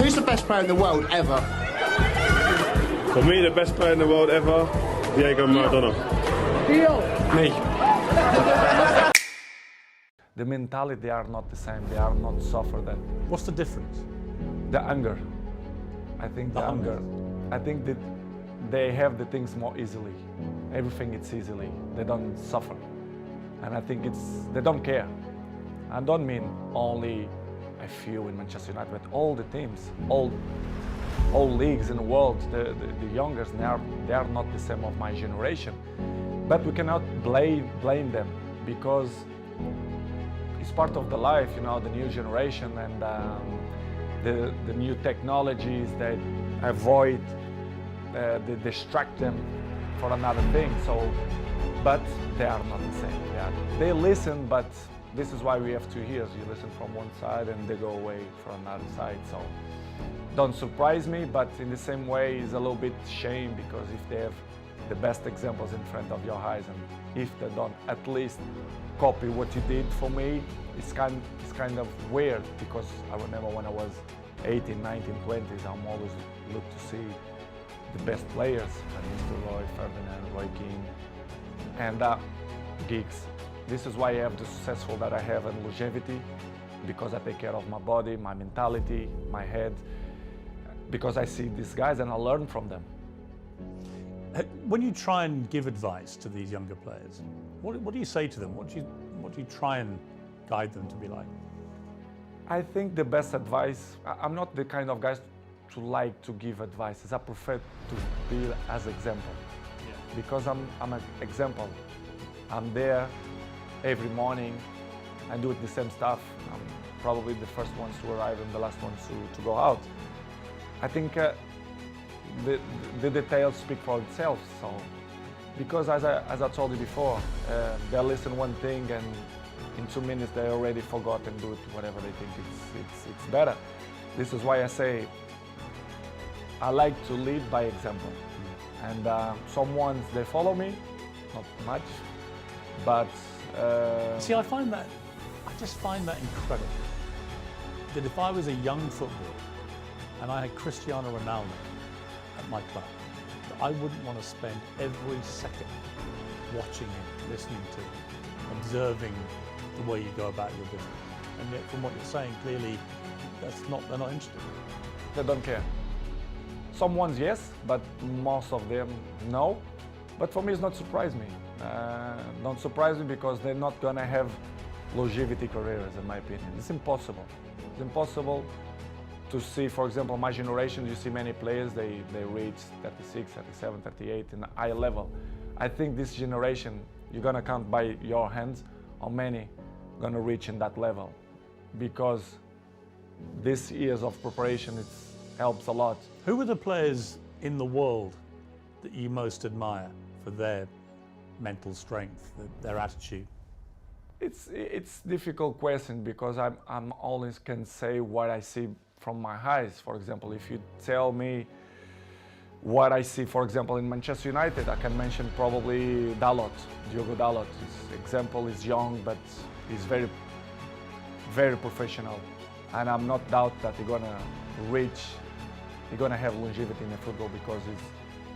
Who's the best player in the world ever? For me, the best player in the world ever, Diego Maradona. Me. The mentality, they are not the same. They are not suffer that. What's the difference? The anger. I think the anger. I think that they have the things more easily. Everything it's easily. They don't suffer. And I think they don't care. I don't mean only a few in Manchester United, but all the teams, all leagues in the world, the youngers, they are not the same of my generation. But we cannot blame them because it's part of the life, you know, the new generation and the new technologies that avoid, they distract them for another thing. So, but they are not the same. They listen, but this is why we have 2 years. You listen from one side and they go away from another side. So don't surprise me, but in the same way, it's a little bit shame because if they have the best examples in front of your eyes and if they don't at least copy what you did for me, it's kind of weird because I remember when I was 18, 19, 20s, I'm always look to see the best players, Mr. Roy, Ferdinand, Roy Keane, and Giggs. This is why I have the successful that I have in longevity, because I take care of my body, my mentality, my head, because I see these guys and I learn from them. When you try and give advice to these younger players, what do you say to them? What do you try and guide them to be like? I think the best advice, I'm not the kind of guy to like to give advice. I prefer to be as example, because I'm an example. I'm there every morning and do the same stuff. I'm probably the first ones to arrive and the last ones to go out. I think the details speak for itself. So, because as I told you before, they listen one thing and in 2 minutes they already forgot and do it whatever they think it's better. This is why I say I like to lead by example. And some ones they follow me, not much, but see, I just find that incredible. That if I was a young footballer and I had Cristiano Ronaldo at my club, that I wouldn't want to spend every second watching him, listening to him, observing the way you go about your business. And yet, from what you're saying, clearly, they're not interested. They don't care. Some ones yes, but most of them no. But for me, it's not surprise me. Don't surprise me because they're not gonna have longevity careers, in my opinion. It's impossible. It's impossible to see, for example, my generation, you see many players, they reach 36, 37, 38 in a high level. I think this generation, you're gonna count by your hands how many gonna reach in that level, because these years of preparation, it helps a lot. Who are the players in the world that you most admire for their mental strength, their attitude? It's difficult question because I'm always can say what I see from my eyes. For example, if you tell me what I see, for example, in Manchester United, I can mention probably Dalot, Diogo Dalot. His example is young, but he's very, very professional. And I'm not doubt that he's gonna have longevity in the football because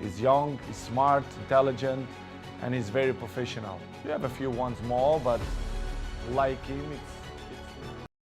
he's young, he's smart, intelligent, and he's very professional. You have a few ones more, but like him,